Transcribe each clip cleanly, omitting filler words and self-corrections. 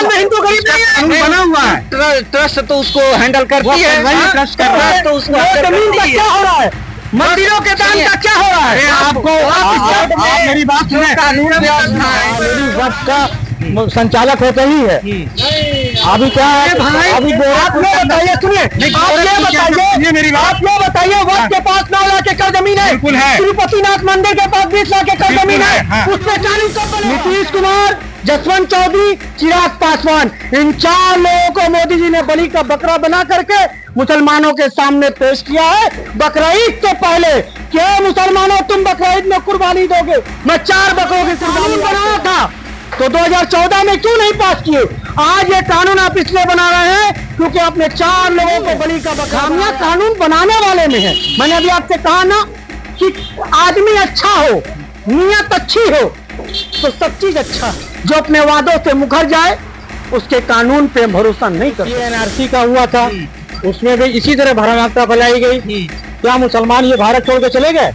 में हिंदू गरीब नहीं है, बना हुआ है ट्रस्ट तो उसको हैंडल करती है, ट्रस्ट कर रहा है तो उसको जमीन का क्या हो रहा है, मंदिरों के दान का क्या हो रहा है? आप मेरी बात सुने, कानून व्यवस्था है, मेरी वक्त का संचालक होते ही है। अभी क्या है, अभी आप ये बताइए, सुनिए, आप ये बताइए वक्त के पास 9 लाख एकड़ जमीन है, बिल्कुल है। तिरुपतिनाथ मंदिर के पास 20 लाख एकड़ जमीन है, उसमें कानून कब बनेगा? नीतीश कुमार, जसवंत चौधरी, चिराग पासवान, इन 4 लोगों को मोदी जी ने बलि का बकरा बना करके मुसलमानों के सामने पेश किया है। बकरीद से पहले क्या मुसलमानों तुम बकरीद में कुर्बानी दोगे? मैं 4 बकरों की कुर्बानी बनाया था, तो 2014 में क्यों नहीं पास किए? आज ये कानून आप इसलिए बना रहे हैं क्योंकि आपने 4 लोगों को बलि का बकरा। कानून बनाने वाले में है। मैंने अभी आपसे कहा ना कि आदमी अच्छा हो, नियत अच्छी हो, तो सब चीज अच्छा है। जो अपने वादों से मुकर जाए उसके कानून पे भरोसा नहीं कर। ये एनआरसी का हुआ था, उसमें भी इसी तरह भ्रमात्मकता फैलाई गई। क्या मुसलमान ये भारत छोड़ के चले गए?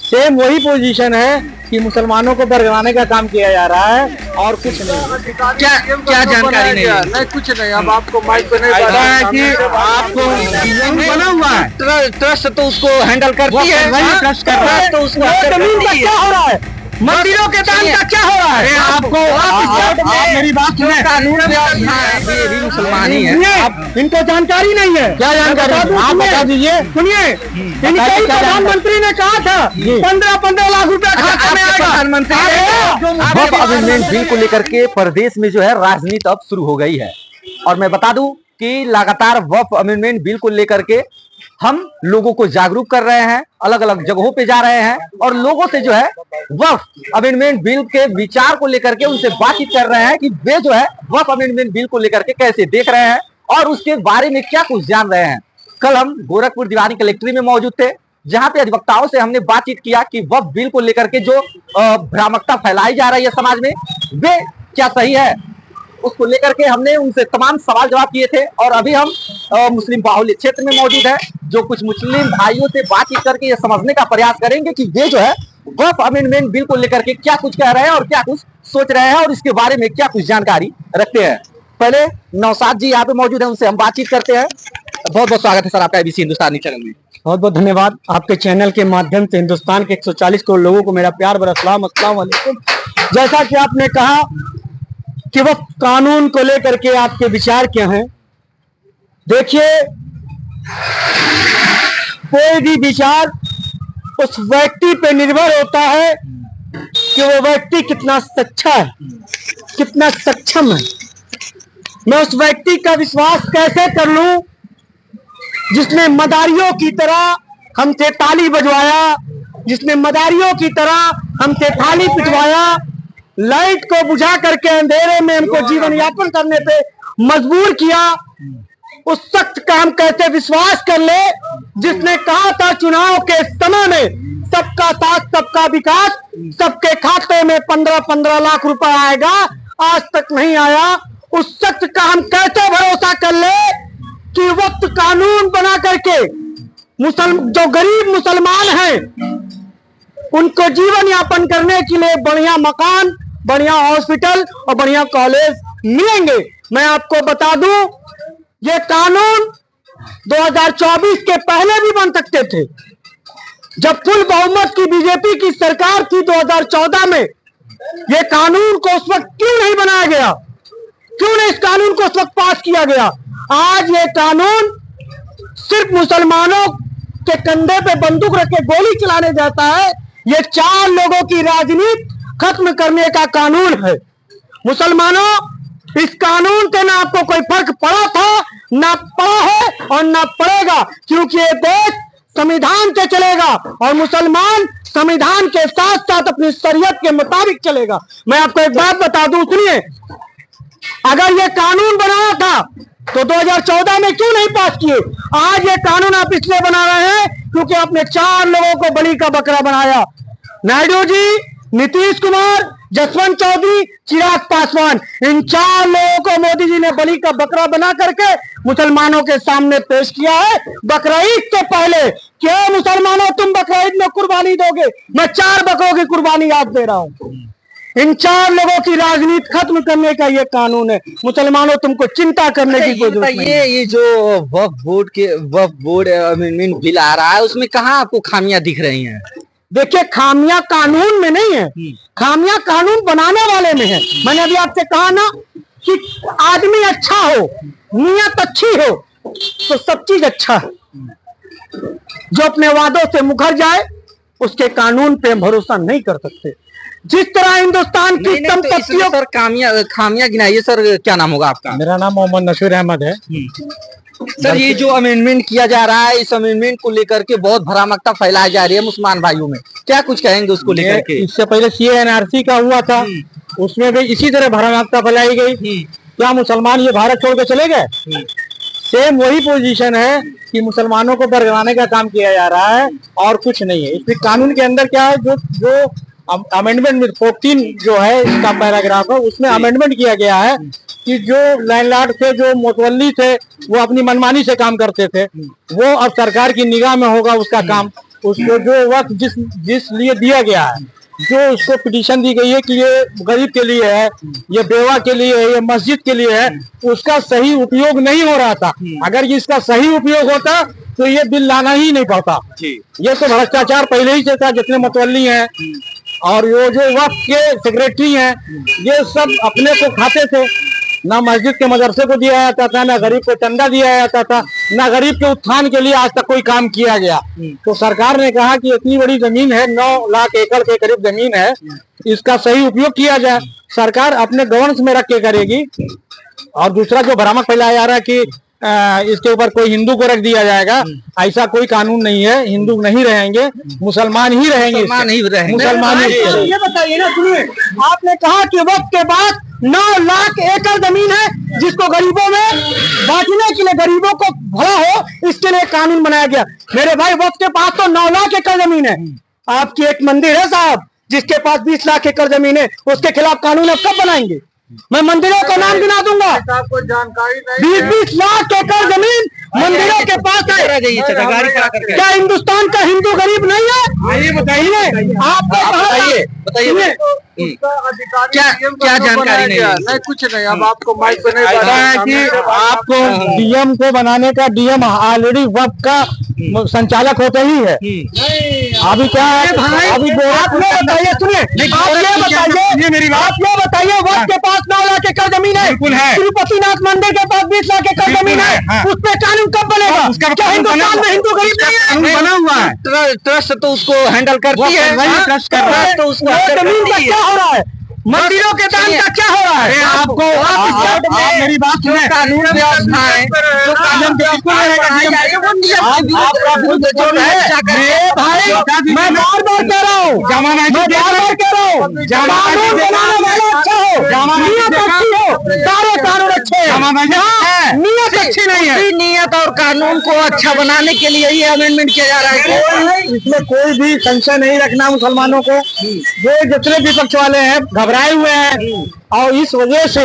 सेम वही पोजीशन है कि मुसलमानों को बरगलाने का काम किया जा रहा है और कुछ नहीं। क्या जानकारी नहीं है? नहीं, कुछ नहीं। अब आपको माइक पे नहीं ऐसा है कि आपको बना हुआ है, ट्रस्ट तो उसको हैंडल करती है, ट्रस्ट कर रहा है, तो उसको जमीन का क्या हो रहा है, मंदिरों के दान का क्या हो रहा है? आपको आप मेरी बात सुने, कानून व्यवस्था है, ये भी मुसलमान ही है। आप इनको जानकारी नहीं है। क्या जानकारी? आप बता दीजिए। सुनिए, इनके प्रधानमंत्री ने कहा था 15-15 लाख रुपया खाता में आएगा। प्रधानमंत्री वक्फ अमेंडमेंट बिल को लेकर के प्रदेश में जो है राजनीति अब शुरू हो गई है। और मैं बता दूं कि लगातार वक्फ अमेंडमेंट बिल को लेकर के हम लोगों को जागरूक कर रहे हैं, अलग अलग जगहों पे जा रहे हैं और लोगों से जो है वक्फ अमेंडमेंट बिल के विचार को लेकर के उनसे बातचीत कर रहे हैं कि वे जो है वक्फ अमेंडमेंट बिल को लेकर के कैसे देख रहे हैं और उसके बारे में क्या कुछ जान रहे हैं। कल हम गोरखपुर दीवानी कलेक्ट्री में मौजूद थे, जहां पे अधिवक्ताओं से हमने बातचीत किया कि वक्फ बिल को लेकर के जो भ्रामकता फैलाई जा रही है समाज में, वे क्या सही है, उसको लेकर के हमने उनसे तमाम सवाल जवाब किए थे। और अभी हम मुस्लिम बाहुल्य क्षेत्र में मौजूद है, जो कुछ मुस्लिम भाइयों से बातचीत करके ये समझने का प्रयास करेंगे कि वे जो है वक्फ अमेंडमेंट बिल को लेकर के क्या कुछ कह रहे हैं और क्या कुछ सोच रहे हैं और इसके बारे में क्या कुछ जानकारी रखते हैं। पहले नौशाद जी यहाँ पे मौजूद है, उनसे हम बातचीत करते हैं। बहुत बहुत स्वागत है सर आपका एबीसी हिंदुस्तानी चैनल में। बहुत बहुत धन्यवाद। आपके चैनल के माध्यम से हिंदुस्तान के 140 करोड़ लोगों को मेरा प्यार भरा सलाम, अस्सलाम वालेकुम। जैसा कि आपने कहा कि वह कानून को लेकर के आपके विचार क्या हैं, देखिए कोई भी विचार उस व्यक्ति पे निर्भर होता है कि वो व्यक्ति कितना सच्चा है, कितना सक्षम है। मैं उस व्यक्ति का विश्वास कैसे कर लूं जिसने मदारियों की तरह हमसे ताली बजवाया, जिसने मदारियों की तरह हमसे थाली पिटवाया, लाइट को बुझा करके अंधेरे में हमको जीवन यापन करने पे मजबूर किया। उस शख्स का हम कैसे विश्वास कर ले जिसने कहा था चुनाव के समय में सबका साथ सबका विकास, सबके खाते में 15-15 लाख रुपए आएगा, आज तक नहीं आया। उस शख्स का हम कैसे भरोसा कर ले कि वक्त कानून बना करके जो गरीब मुसलमान हैं उनको जीवन यापन करने के लिए बढ़िया मकान, बढ़िया हॉस्पिटल और बढ़िया कॉलेज मिलेंगे। मैं आपको बता दूं ये कानून 2024 के पहले भी बन सकते थे। जब फुल बहुमत की बीजेपी की सरकार थी 2014 में, ये कानून को उस वक्त क्यों नहीं बनाया गया, क्यों नहीं इस कानून को उस वक्त पास किया गया? आज ये कानून सिर्फ मुसलमानों के कंधे पे बंदूक रख के गोली चलाने जाता है। ये 4 लोगों की राजनीति खत्म करने का कानून है। मुसलमानों, इस कानून से ना आपको कोई फर्क पड़ा था, ना पड़ा है और ना पड़ेगा, क्योंकि ये देश संविधान से चलेगा और मुसलमान संविधान के साथ साथ अपनी शरीयत के मुताबिक चलेगा। मैं आपको एक बात बता दूं, सुनिए, अगर ये कानून बनाया था तो 2014 में क्यों नहीं पास किए? आज ये कानून आप इसलिए बना रहे हैं क्योंकि आपने 4 लोगों को बलि का बकरा बनाया। नायडू जी, नीतीश कुमार, जसवंत चौधरी, चिराग पासवान, इन 4 लोगों को मोदी जी ने बलि का बकरा बना करके मुसलमानों के सामने पेश किया है। बकरीद से पहले क्या मुसलमानों तुम बकरीद में कुर्बानी दोगे? मैं 4 बकरों की कुर्बानी आज दे रहा हूं। इन 4 लोगों की राजनीति खत्म करने का ये कानून है। मुसलमानों, तुमको चिंता करने की कोई जरूरत नहीं। ये जो वक्फ बोर्ड अमेंडमेंट बिल आ रहा है, उसमें कहाँ आपको खामियां दिख रही हैं? देखिए, खामियां कानून में नहीं है, खामियां कानून बनाने वाले में है। मैंने अभी आपसे कहा ना कि आदमी अच्छा हो, नियत अच्छी हो, तो सब चीज अच्छा है। जो अपने वादों से मुकर जाए, उसके कानून पे भरोसा नहीं कर सकते। जिस तरह हिंदुस्तान की संपत्तियों सर खामियां गिनाइए सर। क्या नाम होगा आपका? मेरा नाम मोहम्मद नशीर अहमद है। सर, ये जो अमेंडमेंट किया जा रहा है, इस अमेंडमेंट को लेकर के बहुत भ्रामकता फैलाई जा रही है मुसलमान भाइयों में, क्या कुछ कहेंगे उसको लेकर के? इससे पहले CA/NRC का हुआ था, उसमें भी इसी तरह भ्रामकता फैलाई गई। क्या मुसलमान ये भारत छोड़ के चले गए? सेम वही पोजीशन है कि मुसलमानों को बरगलाने का काम किया जा रहा है और कुछ नहीं है। इस कानून के अंदर क्या है, जो अमेंडमेंट में 14 जो है इसका पैराग्राफ है, उसमें अमेंडमेंट किया गया है कि जो लैंडलॉर्ड थे, जो मुतवल्ली थे, वो अपनी मनमानी से काम करते थे, वो अब सरकार की निगाह में होगा उसका काम। उसको जो वक्त जिस लिए दिया गया है, जो उसको पिटीशन दी गई है कि ये गरीब के लिए है, ये बेवा के लिए है, ये मस्जिद के लिए है, उसका सही उपयोग नहीं हो रहा था। अगर इसका सही उपयोग होता तो ये बिल लाना ही नहीं पड़ता। ये तो भ्रष्टाचार पहले ही से था। जितने मुतवल्ली हैं और वो जो वक्फ के सेक्रेटरी हैं, ये सब अपने को खाते थे। ना मस्जिद के मदरसे को दिया जाता था, ना गरीब को चंदा दिया जाता था, ना गरीब के उत्थान के लिए आज तक कोई काम किया गया। तो सरकार ने कहा कि इतनी बड़ी जमीन है, 9 लाख एकड़ के करीब जमीन है, इसका सही उपयोग किया जाए। सरकार अपने गवर्नेंस में रख के करेगी। और दूसरा जो भ्रामक फैलाया जा रहा है कि इसके ऊपर कोई हिंदू को रख दिया जाएगा, ऐसा कोई कानून नहीं है। हिंदू नहीं रहेंगे, मुसलमान ही रहेंगे। मुसलमान ही। ये बताइए ना, सुनिए, आपने कहा कि वक्त के बाद 9 लाख एकड़ जमीन है जिसको गरीबों में बांटने के लिए, गरीबों को भला हो, इसके लिए कानून बनाया गया। मेरे भाई, वक्त के पास तो 9 लाख एकड़ जमीन है। आपकी एक मंदिर है साहब, जिसके पास 20 लाख एकड़ जमीन है, उसके खिलाफ कानून अब कब बनाएंगे? मैं मंदिरों का नाम गिना दूंगा। आपको जानकारी नहीं 20 लाख एकड़ जमीन मंदिरों के पास है। क्या हिंदुस्तान का हिंदू गरीब नहीं है? ये बताइए। आपको बताइए क्या जानकारी नहीं? कुछ नहीं। अब आपको माइक पे नहीं पता है कि आपको डीएम को बनाने का, डीएम ऑलरेडी वक्फ का संचालक होते ही है। अभी क्या है, अभी आप ये बताइए, सुनिए, आप ये बताइए, वक्फ के पास 9 लाख एकड़ जमीन है, तिरुपतिनाथ मंदिर के पास 20 लाख एकड़ जमीन है, उस पर कानून कब बनेगा? क्या हिंदुस्तान में हिंदू गरीब नहीं है? बना हुआ है, ट्रस्ट तो उसको हैंडल करती है, ट्रस्ट कर रहा है, तो उसको जमीन का क्या हो रहा है? मंदिरों के दान का क्या हो रहा है? आपको मेरी बात सुनिए। कानून व्यवस्था है, जो कानून बिल्कुल भाई, मैं बार बार कह रहा हूँ, कानून बनाने वाला अच्छा हो, नियत अच्छी हो, सारे कानून अच्छे हैं। नियत अच्छी नहीं है। नियत और कानून को अच्छा बनाने के लिए ये अमेंडमेंट किया जा रहा है। इसमें कोई भी संशय नहीं रखना मुसलमानों को। वो जितने विपक्ष वाले हैं घबराए हुए हैं, और इस वजह से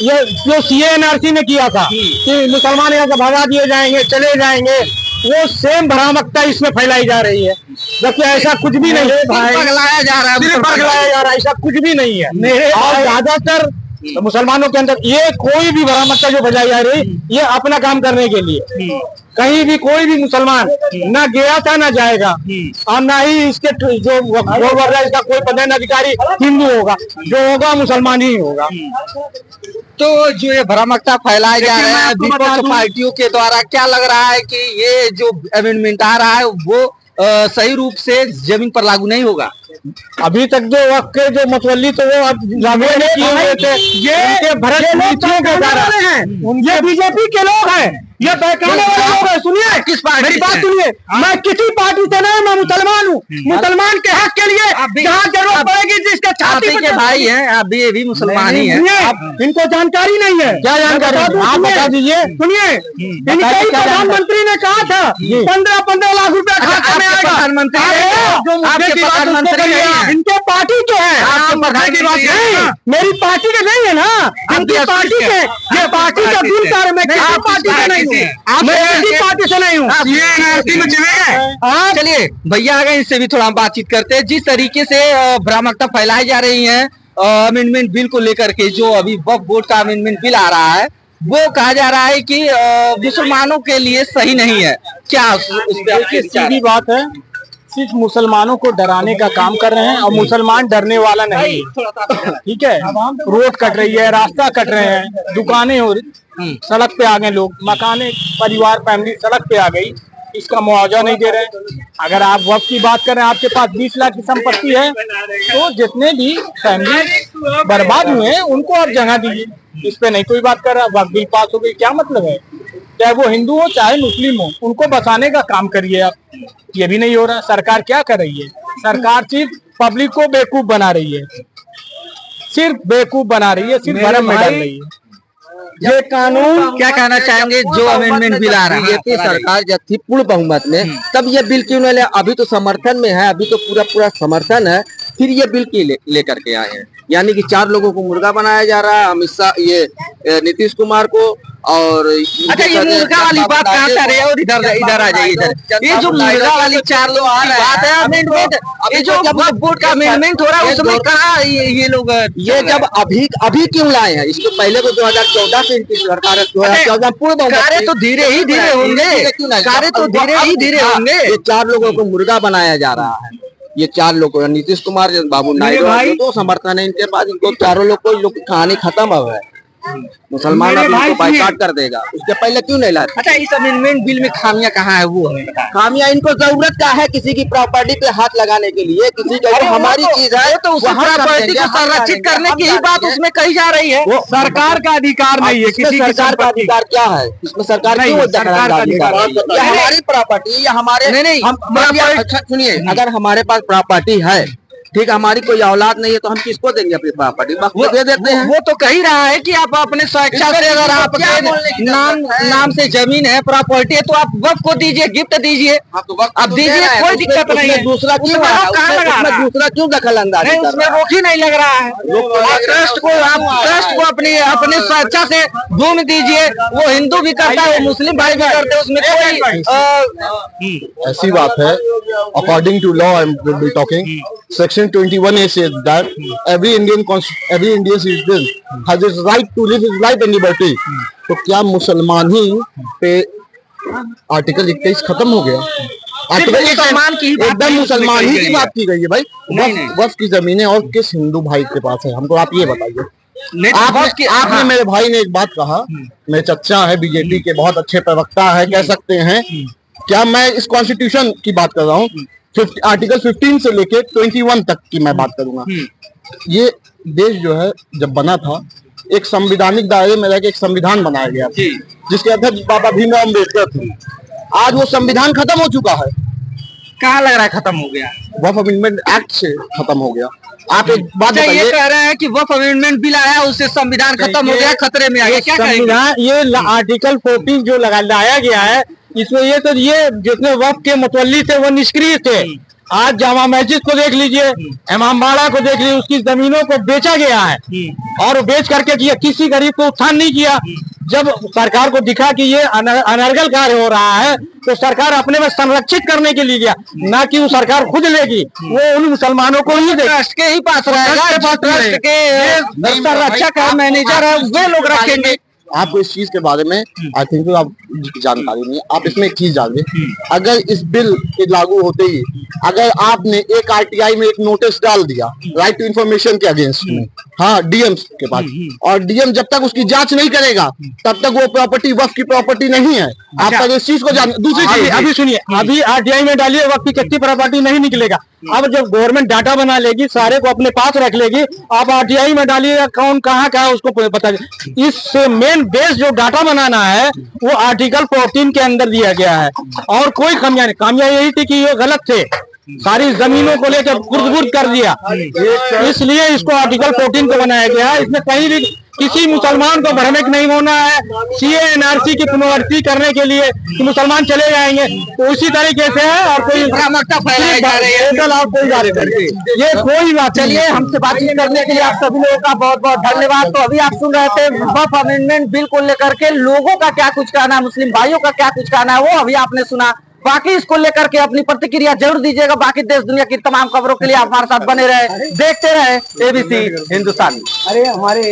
ये जो CA/NRC ने किया था कि मुसलमान यहाँ से भगा दिए जाएंगे, चले जाएंगे, वो सेम भ्रामकता इसमें फैलाई जा रही है। जबकि ऐसा कुछ भी नहीं है भाई, पगलाया जा रहा है, सिर्फ पगलाया जा रहा है, ऐसा कुछ भी नहीं है। और ज्यादातर मुसलमानों के अंदर ये कोई भी भ्रामकता जो फैलाई जा रही, ये अपना काम करने के लिए। कहीं भी कोई भी मुसलमान ना गया था ना जाएगा, और ना ही इसके जो इसका कोई पदाधिकारी हिंदू होगा, जो होगा मुसलमान ही होगा। तो जो ये भ्रामकता फैलाया जा रहा है विपक्ष पार्टियों के द्वारा, क्या लग रहा है कि ये जो अमेंडमेंट आ रहा है वो सही रूप से जमीन पर लागू नहीं होगा? अभी तक जो वक्त के जो मुतवल्ली तो वो लागू नहीं किए हुए थे, ये भ्रष्ट नीतियों के कारण। ये बीजेपी के लोग हैं, ये बहकाने वाले लोग हैं। सुनिए, किस पार्टी मेरी बात सुनिए, मैं किसी पार्टी से नहीं, मैं मुसलमान हूँ। मुसलमान के हक के लिए जहाँ जरूरत पड़ेगी, जिसके छाती के भाई हैं, आप भी मुसलमान ही हैं। इनको जानकारी नहीं है। क्या जानकारी? आप बता दीजिए। सुनिए, इनके प्रधानमंत्री ने कहा था 15-15 लाख रुपया खाते में आएगा। प्रधानमंत्री इनके पार्टी के हैं, मेरी पार्टी के नहीं है ना, इनकी पार्टी के। ये पार्टी का बिल कार्य में किसी पार्टी से नहीं हूँ, मैं किसी पार्टी से नहीं हूँ। चलिए भैया आ गए, इससे भी थोड़ा हम बातचीत करते हैं। जिस तरीके से भ्रामकता फैलाई जा रही है अमेंडमेंट बिल को लेकर के जो अभी वक्फ बोर्ड का अमेंडमेंट बिल आ रहा है, वो कहा जा रहा है कि मुसलमानों के लिए सही नहीं है। क्या उस पे आपके विचार सीधी बात है, सिर्फ मुसलमानों को डराने का काम कर रहे हैं और मुसलमान डरने वाला नहीं है। ठीक है, रोड कट रही है, रास्ता कट रहे हैं, दुकानें हो रही, सड़क पे आ गए लोग, मकाने, परिवार, फैमिली सड़क पे आ गई, इसका मुआवजा नहीं दे रहे। अगर आप वक्फ की बात करें, आपके पास 20 लाख की संपत्ति है, तो जितने भी फैमिली बर्बाद हुए हैं उनको आप जगह दीजिए, इस पे नहीं कोई बात कर रहा। वक्फ बिल पास हो गई, क्या मतलब है? चाहे वो हिंदू हो चाहे मुस्लिम हो, उनको बचाने का काम करिए आप। ये भी नहीं हो रहा। सरकार क्या कर रही है? सरकार सिर्फ पब्लिक को बेवकूफ बना रही है, सिर्फ बेवकूफ बना रही है, सिर्फ भरम में डाल रही है। ये कानून क्या कहना चाहेंगे जो अमेंडमेंट बिल आ रहा है? बीजेपी सरकार जब थी पूर्ण बहुमत में, तब ये बिल क्यों नहीं ले? अभी तो समर्थन में है, अभी तो पूरा समर्थन है, फिर ये बिल क्यों लेकर के आए हैं? यानी कि 4 लोगों को मुर्गा बनाया जा रहा है, अमित शाह, ये नीतीश कुमार को। और अच्छा, ये मुर्गा वाली बात कहाँ से आ रही है? और इधर आ जाइए इधर। ये जो मुर्गा वाली 4 लोग की बात है, अमेंडमेंट, ये जो वक्फ बोर्ड का अमेंडमेंट हो रहा है, उसमें कहा ये लोग ये जब अभी क्यों लाए हैं? इसके पहले तो 2014 से इनकी सरकार है, 2014 पूर्ण कार्य तो धीरे ही धीरे होंगे, कार्य तो धीरे ही धीरे होंगे। ये 4 लोगों को मुर्गा बनाया जा रहा है। ये 4 लोग, नीतीश कुमार, बाबू नायडू, तो समर्थन है इनके पास। इनको 4 लोग को कहानी खत्म हो है। मुसलमान अब इनको बाइकाट कर देगा, उसके पहले क्यों नहीं लाए? अच्छा, इस अमेंडमेंट बिल में खामियां कहाँ है वो हमें बताएं। खामियां इनको जरूरत का है किसी की प्रॉपर्टी पे हाथ लगाने के लिए, किसी का हमारी चीज है तो उस प्रॉपर्टी को संरक्षित करने की ही बात उसमें कही जा रही है। वो सरकार का अधिकार नहीं है, किसी सरकार का अधिकार क्या है? इसमें सरकार क्यों सरकार का अधिकार ये हमारी प्रॉपर्टी या हमारे नहीं, अच्छा सुनिए, अगर हमारे पास प्रॉपर्टी है, ठीक, हमारी कोई औलाद नहीं है, तो हम किसको देंगे अपनी प्रॉपर्टी? वो दे देते हैं। वो तो कह रहा है कि आप अपने स्वेच्छा से, अगर आपके नाम से जमीन है, प्रॉपर्टी है, तो आप वक्फ को दीजिए, गिफ्ट दीजिए, आप दीजिए, कोई दिक्कत नहीं है। दूसरा क्यों दूसरा क्यों दखल अंदाजी? उसमें रोक ही नहीं लग रहा है। ट्रस्ट को अपने स्वेच्छा से भूमि दीजिए, वो हिंदू भी करता है, वो मुस्लिम भाई भी करते हैं, उसमें कोई ऐसी बात है। According to law, I will be talking, Section 21A says that every Indian citizen has his right to live his life in liberty. तो क्या मुसलमान ही पे आर्टिकल 21 खत्म हो गया? आर्टिकल मुसलमान की एकदम मुसलमान ही की बात की गई है भाई। वक्फ की जमीनें और किस हिंदू भाई के पास है? हमको आप ये बताइए। आपने मेरे भाई ने एक बात कहा, मेरे चचा है, बीजेपी के बहुत अच्छे प्रवक्ता है, कह सकते हैं। क्या मैं इस कॉन्स्टिट्यूशन की बात कर रहा हूँ, आर्टिकल 15 से लेके 21 तक की मैं बात करूंगा। ये देश जो है जब बना था, एक संविधानिक दायरे में रहकर एक संविधान बनाया गया था, जिसके अध्यक्ष बाबा भीमराव अम्बेडकर थे। आज वो संविधान खत्म हो चुका है। कहाँ लग रहा है खत्म हो गया? वक्फ अमेंडमेंट एक्ट से खत्म हो गया। आप एक बात बताइए, ये कह रहे हैं कि वक्फ अमेंडमेंट बिल आया, उससे संविधान खत्म हो गया, खतरे में आ गया, क्या संविधान? ये आर्टिकल 14 जो लाया गया है, इसमें ये जितने वक्फ के मुतवल्ली थे वो निष्क्रिय थे। आज जामा मस्जिद को देख लीजिए, इमामबाड़ा को देख लीजिए, उसकी जमीनों को बेचा गया है और बेच करके किया, किसी गरीब को उत्थान नहीं किया। जब सरकार को दिखा कि ये अनर्गल कार्य हो रहा है, तो सरकार अपने में संरक्षित करने के लिए गया, ना कि वो सरकार खुद लेगी, वो उन मुसलमानों को ही देगी। ट्रस्ट के ही पास रहेगा, ट्रस्ट के संरक्षक है, मैनेजर है, वे लोग रखेंगे। आपको इस चीज के बारे में आई थिंक तो आप जानकारी नहीं है। आप इसमें एक चीज जानिए, अगर इस बिल के लागू होते ही अगर आपने एक आरटीआई में एक नोटिस डाल दिया राइट टू इन्फॉर्मेशन के अगेंस्ट में, हाँ, डीएम के पास, और डीएम जब तक उसकी जांच नहीं करेगा तब तक वो प्रॉपर्टी वक्फ की प्रॉपर्टी नहीं है। आप तक इस चीज को जान। दूसरी चीज अभी सुनिए, अभी आरटीआई में डालिए, वक्फ की कितनी प्रॉपर्टी नहीं निकलेगा। अब जब गवर्नमेंट डाटा बना लेगी, सारे को अपने पास रख लेगी, आप आरटीआई में डालिएगा, कौन कहाँ का है उसको पता। इससे मेन बेस जो डाटा बनाना है वो आर्टिकल 14 के अंदर दिया गया है, और कोई खामियां नहीं। खामियां यही थी कि ये गलत थे, सारी जमीनों को लेकर गुर्द कर दिया, इसलिए इसको आर्टिकल 14 को बनाया गया है। इसमें कहीं भी किसी मुसलमान को भ्रमित नहीं होना है। सीए एनआरसी की पुनर्भर्ती करने के लिए कि मुसलमान चले जाएंगे, तो उसी तरीके से है, और कोई भ्रामकता फैलाई जा रही है, ये कोई बात। चलिए, हमसे बातचीत करने के लिए आप सभी लोगों का बहुत बहुत धन्यवाद। तो अभी आप सुन रहे थे वक्फ अमेंडमेंट बिल को लेकर के लोगों का क्या कुछ कहना है, मुस्लिम भाइयों का क्या कुछ कहना है, वो अभी आपने सुना। बाकी इसको लेकर के अपनी प्रतिक्रिया जरूर दीजिएगा। बाकी देश दुनिया की तमाम खबरों के लिए आप हमारे साथ बने रहे, देखते रहे ABC हिंदुस्तानी। अरे हमारे